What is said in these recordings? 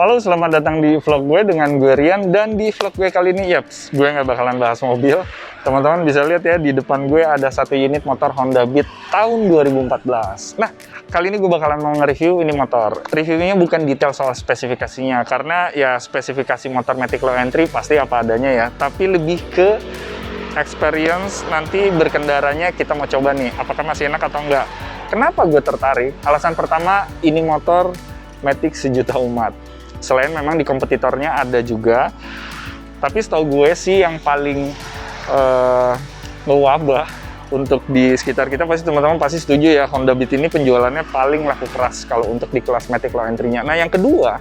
Halo, selamat datang di vlog gue dengan gue Rian. Dan di vlog gue kali ini, yaps, gue nggak bakalan bahas mobil. Teman-teman bisa lihat ya, di depan gue ada satu unit motor Honda Beat tahun 2014. Nah, kali ini gue bakalan mau nge-review ini motor. Reviewnya bukan detail soal spesifikasinya, karena ya spesifikasi motor Matic Low Entry pasti apa adanya ya. Tapi lebih ke experience nanti berkendaranya, kita mau coba nih, apakah masih enak atau enggak. Kenapa gue tertarik? Alasan pertama, ini motor Matic sejuta umat. Selain memang di kompetitornya ada juga, tapi setahu gue sih yang paling ngewabah untuk di sekitar kita, pasti teman-teman pasti setuju ya, Honda Beat ini penjualannya paling laku keras kalau untuk di kelas Matic Low Entry-nya. Nah, yang kedua,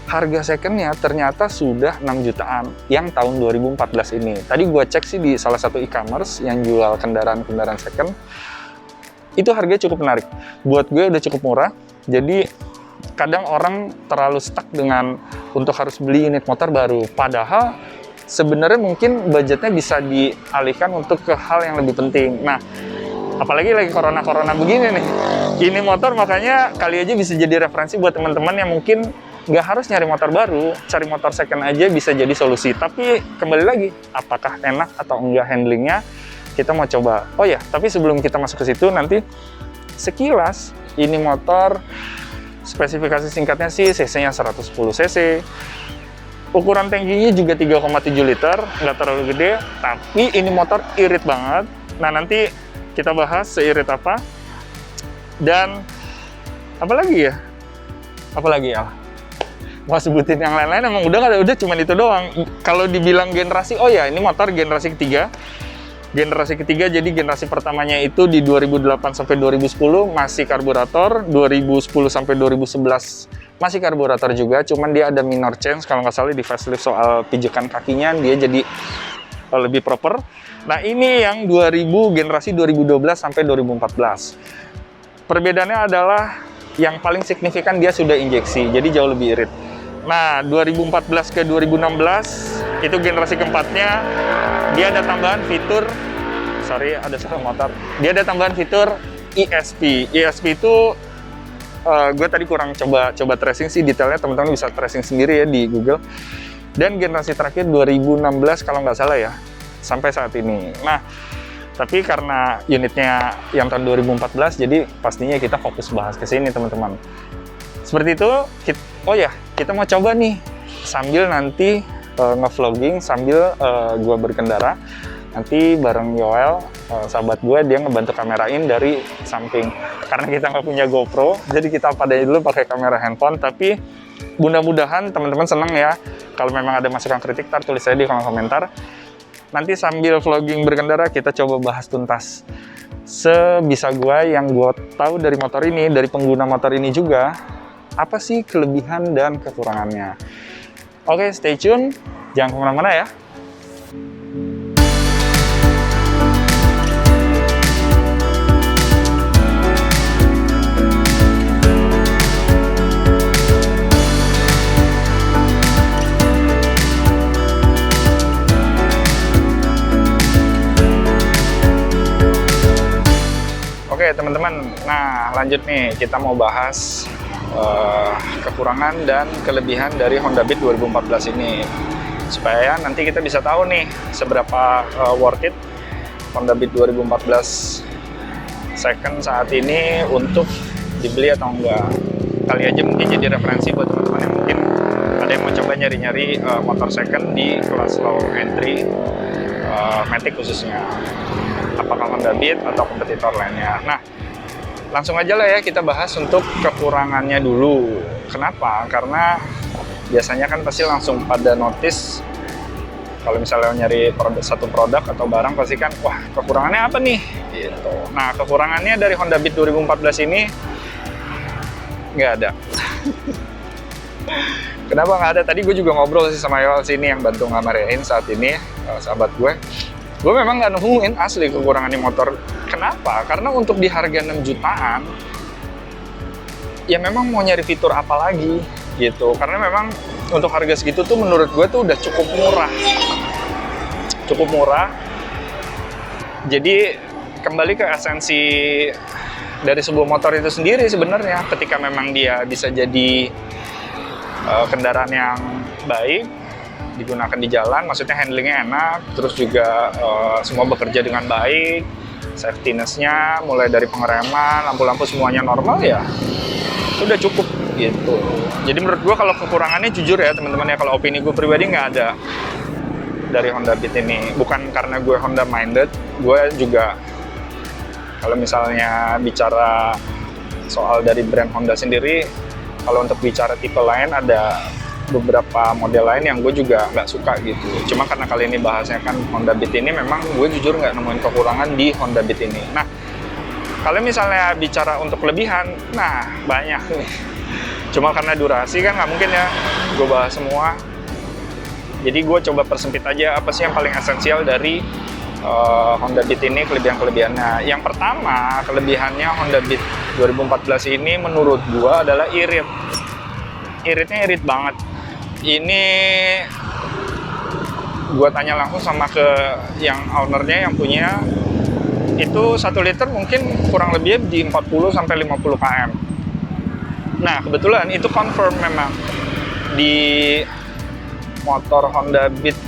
harga second-nya ternyata sudah 6 jutaan yang tahun 2014 ini. Tadi gue cek sih di salah satu e-commerce yang jual kendaraan-kendaraan second, itu harganya cukup menarik. Buat gue udah cukup murah, jadi kadang orang terlalu stuck dengan untuk harus beli unit motor baru. Padahal sebenarnya mungkin budgetnya bisa dialihkan untuk ke hal yang lebih penting. Nah, apalagi lagi corona begini nih. Ini motor makanya kali aja bisa jadi referensi buat teman-teman yang mungkin nggak harus nyari motor baru, cari motor second aja bisa jadi solusi. Tapi kembali lagi, apakah enak atau enggak handlingnya, kita mau coba. Oh ya, tapi sebelum kita masuk ke situ, nanti sekilas ini motor spesifikasi singkatnya sih cc-nya 110 cc. Ukuran tangkinya juga 3,7 liter, nggak terlalu gede, tapi ini motor irit banget. Nah, nanti kita bahas seirit apa. Dan apalagi ya? Apalagi ya? Mau sebutin yang lain-lain emang udah cuman itu doang. Kalau dibilang generasi, oh ya, ini motor generasi ketiga. Generasi ketiga, jadi generasi pertamanya itu di 2008 sampai 2010 masih karburator, 2010 sampai 2011 masih karburator juga, cuman dia ada minor change kalau nggak salah di facelift soal pijakan kakinya, dia jadi lebih proper. Nah, ini yang 2000 generasi 2012 sampai 2014. Perbedaannya adalah yang paling signifikan dia sudah injeksi, jadi jauh lebih irit. Nah, 2014 ke 2016 itu generasi keempatnya, dia ada tambahan fitur, ada suara motor. Dia ada tambahan fitur ESP. ESP itu gue tadi kurang coba tracing sih detailnya, teman-teman bisa tracing sendiri ya di Google. Dan generasi terakhir 2016 kalau nggak salah ya, sampai saat ini. Nah, tapi karena unitnya yang tahun 2014, jadi pastinya kita fokus bahas ke sini teman-teman. Seperti itu. Oh ya, kita mau coba nih sambil nanti nge-vlogging sambil gue berkendara. Nanti bareng Yoel, sahabat gue, dia ngebantu kamerain dari samping. Karena kita nggak punya GoPro, jadi kita padain dulu pakai kamera handphone. Tapi mudah-mudahan teman-teman seneng ya. Kalau memang ada masukan kritik, tulis aja di kolom komentar. Nanti sambil vlogging berkendara, kita coba bahas tuntas sebisa gue yang gue tahu dari motor ini, dari pengguna motor ini juga, apa sih kelebihan dan kekurangannya. Oke, stay tune, jangan kemana-mana ya. Oke teman-teman, nah lanjut nih, kita mau bahas kekurangan dan kelebihan dari Honda Beat 2014 ini, supaya nanti kita bisa tahu nih seberapa worth it Honda Beat 2014 second saat ini untuk dibeli atau enggak. Kali aja mungkin jadi referensi buat teman-teman yang mungkin ada yang mau coba nyari-nyari motor second di kelas low entry, Matic khususnya, apakah Honda Beat atau kompetitor lainnya. Nah, langsung aja lah ya kita bahas untuk kekurangannya dulu. Kenapa? Karena biasanya kan pasti langsung pada notice kalau misalnya nyari satu produk atau barang, pasti kan, wah kekurangannya apa nih? Gitu. Nah, kekurangannya dari Honda Beat 2014 ini nggak ada. Kenapa nggak ada? Tadi gue juga ngobrol sih sama Yoel sini yang bantu ngamarain saat ini, sahabat gue. Gue memang nggak nemuin asli kekurangan di motor. Kenapa? Karena untuk di harga 6 jutaan, ya memang mau nyari fitur apa lagi gitu. Karena memang untuk harga segitu tuh menurut gue tuh udah cukup murah. Cukup murah. Jadi kembali ke esensi dari sebuah motor itu sendiri sebenarnya. Ketika memang dia bisa jadi kendaraan yang baik, digunakan di jalan, maksudnya handlingnya enak, terus juga semua bekerja dengan baik, safety-ness-nya mulai dari pengereman, lampu-lampu semuanya normal ya, sudah cukup gitu. Jadi menurut gue kalau kekurangannya jujur ya teman-teman ya, kalau opini gue pribadi nggak ada dari Honda Beat ini. Bukan karena gue Honda minded, gue juga kalau misalnya bicara soal dari brand Honda sendiri, kalau untuk bicara tipe lain ada beberapa model lain yang gue juga nggak suka gitu. Cuma karena kali ini bahasnya kan Honda Beat ini, memang gue jujur nggak nemuin kekurangan di Honda Beat ini. Nah, kalau misalnya bicara untuk kelebihan, nah banyak nih. Cuma karena durasi kan nggak mungkin ya gue bahas semua. Jadi gue coba persempit aja apa sih yang paling esensial dari Honda Beat ini, kelebihan-kelebihannya. Yang pertama, kelebihannya Honda Beat 2014 ini menurut gue adalah irit. Iritnya irit banget. Ini gue tanya langsung sama ke yang ownernya yang punya, itu 1 liter mungkin kurang lebih di 40 sampai 50 km. Nah, kebetulan itu confirm memang di motor Honda Beat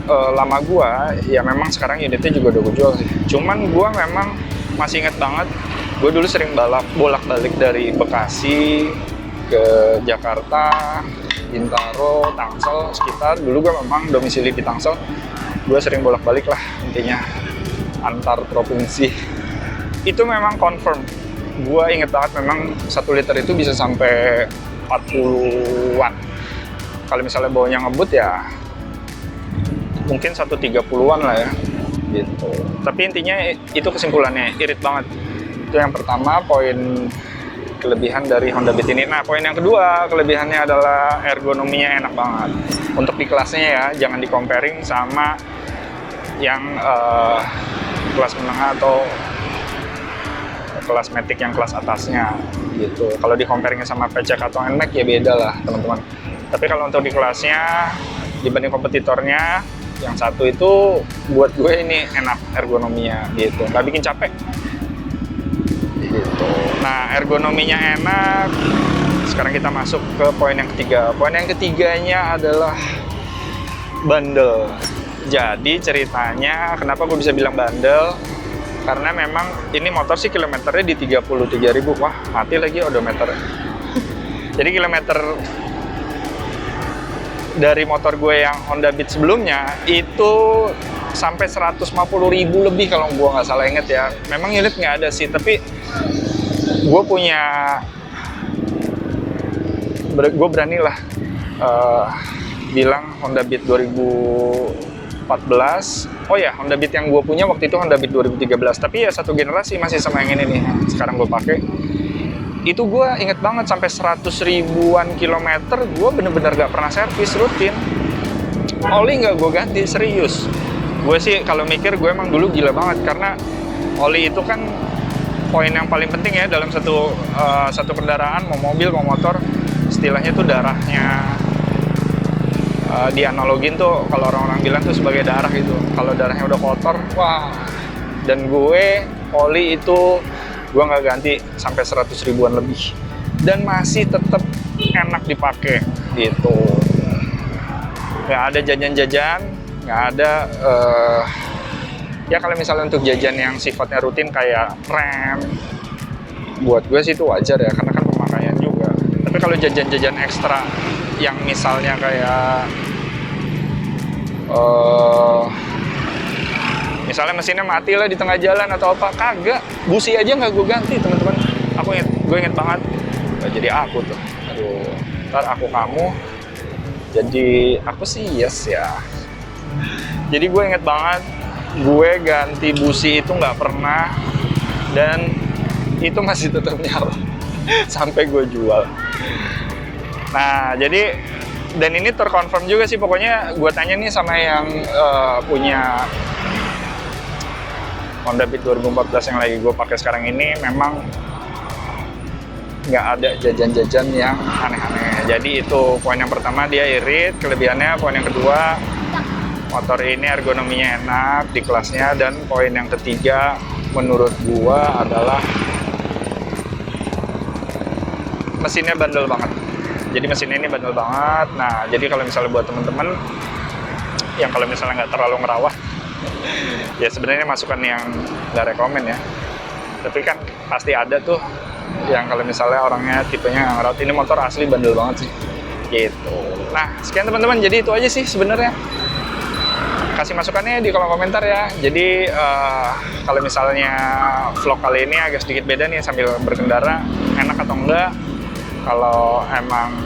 lama gua, ya memang sekarang unitnya juga udah gue jual sih. Cuman gua memang masih inget banget, gue dulu sering bolak-balik dari Bekasi ke Jakarta, Bintaro, Tangsel, sekitar. Dulu gue memang domisili di Tangsel. Gue sering bolak-balik lah intinya, antar provinsi. Itu memang confirm. Gue inget banget memang 1 liter itu bisa sampai 40-an. Kalau misalnya bawanya ngebut ya mungkin 130-an lah ya gitu. Tapi intinya itu kesimpulannya, irit banget. Itu yang pertama, poin kelebihan dari Honda Beat ini. Nah, poin yang kedua, kelebihannya adalah ergonominya enak banget. Untuk di kelasnya ya, jangan di comparing sama yang kelas menengah atau kelas Matic yang kelas atasnya gitu. Kalau di comparingnya sama PCX atau NMAX ya beda lah teman-teman. Tapi kalau untuk di kelasnya dibanding kompetitornya, yang satu itu buat gue ini enak ergonominya gitu, nggak bikin capek gitu. Nah, ergonominya enak. Sekarang kita masuk ke poin yang ketiga. Poin yang ketiganya adalah bandel. Jadi ceritanya kenapa gue bisa bilang bandel, karena memang ini motor sih kilometernya di 33.000. Wah, mati lagi odometer. Jadi kilometer dari motor gue yang Honda Beat sebelumnya itu sampai 150.000 lebih kalau gue nggak salah inget ya. Memang unit nggak ada sih, tapi gue berani lah bilang Honda Beat 2014. Oh ya, Honda Beat yang gue punya waktu itu Honda Beat 2013, tapi ya satu generasi masih sama yang ini nih sekarang gue pakai. Itu gue inget banget sampai 100 ribuan kilometer gue bener-bener gak pernah servis rutin. Oli gak gue ganti, serius. Gue sih kalau mikir gue emang dulu gila banget, karena oli itu kan poin yang paling penting ya dalam satu kendaraan, mau mobil mau motor, istilahnya tuh darahnya. Dianalogin tuh kalau orang-orang bilang tuh sebagai darah gitu. Kalau darahnya udah kotor, wah. Dan gue oli itu gue nggak ganti sampai 100 ribuan lebih, dan masih tetap enak dipakai gitu. Nggak ada jajan-jajan, nggak ada ya kalau misalnya untuk jajan yang sifatnya rutin kayak rem, buat gue sih itu wajar ya, karena kan pemakaian juga. Tapi kalau jajan-jajan ekstra yang misalnya kayak misalnya mesinnya mati lah di tengah jalan atau apa, kagak, busi aja nggak gue ganti teman-teman. Gue inget banget, jadi aku tuh, aduh, ntar aku kamu, jadi aku sih yes ya. Jadi gue inget banget, gue ganti busi itu nggak pernah, dan itu masih tetap nyala sampai gue jual. Nah, jadi dan ini terkonfirm juga sih, pokoknya gue tanya nih sama yang punya Honda Beat 2014 yang lagi gue pakai sekarang ini, memang nggak ada jajan-jajan yang aneh-aneh. Jadi itu poin yang pertama, dia irit, kelebihannya. Poin yang kedua, motor ini ergonominya enak di kelasnya. Dan poin yang ketiga menurut gue adalah mesinnya bandel banget. Jadi mesin ini bandel banget. Nah, jadi kalau misalnya buat teman-teman yang kalau misalnya nggak terlalu ngerawat, ya sebenarnya masukan yang nggak rekomen ya. Tapi kan pasti ada tuh yang kalau misalnya orangnya tipenya nggak ngerawat. Ini motor asli bandel banget sih. Gitu. Nah, sekian teman-teman. Jadi itu aja sih sebenarnya. Kasih masukannya di kolom komentar ya. Jadi kalau misalnya vlog kali ini agak sedikit beda nih sambil berkendara, enak atau enggak. Kalau emang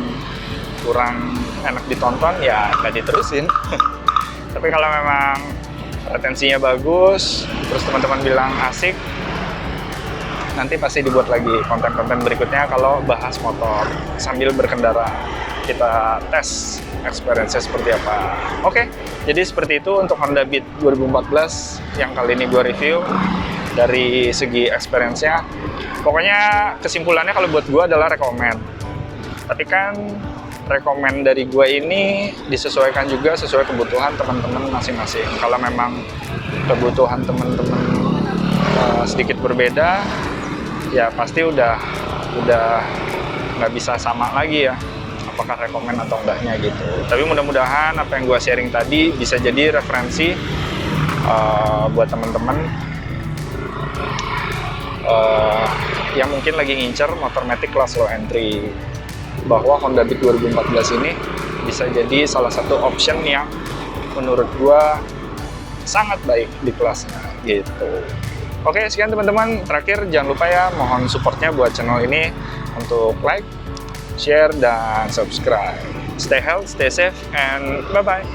kurang enak ditonton ya nggak diterusin. Tapi kalau memang retensinya bagus, terus teman-teman bilang asik, nanti pasti dibuat lagi konten-konten berikutnya kalau bahas motor sambil berkendara. Kita tes experience-nya seperti apa. Oke, jadi seperti itu untuk Honda Beat 2014 yang kali ini gue review. Dari segi experience-nya, pokoknya kesimpulannya kalau buat gue adalah rekomen. Tapi kan rekomen dari gue ini disesuaikan juga sesuai kebutuhan teman-teman masing-masing. Kalau memang kebutuhan teman-teman sedikit berbeda, ya pasti udah nggak bisa sama lagi ya, apakah rekomen atau enggaknya gitu. Tapi mudah-mudahan apa yang gue sharing tadi bisa jadi referensi buat teman-teman yang mungkin lagi ngincer motor matic kelas low entry, bahwa Honda Beat 2014 ini bisa jadi salah satu option yang menurut gue sangat baik di kelasnya gitu. Oke, sekian teman-teman. Terakhir jangan lupa ya, mohon supportnya buat channel ini untuk like, share, dan subscribe. Stay healthy, stay safe, and bye-bye.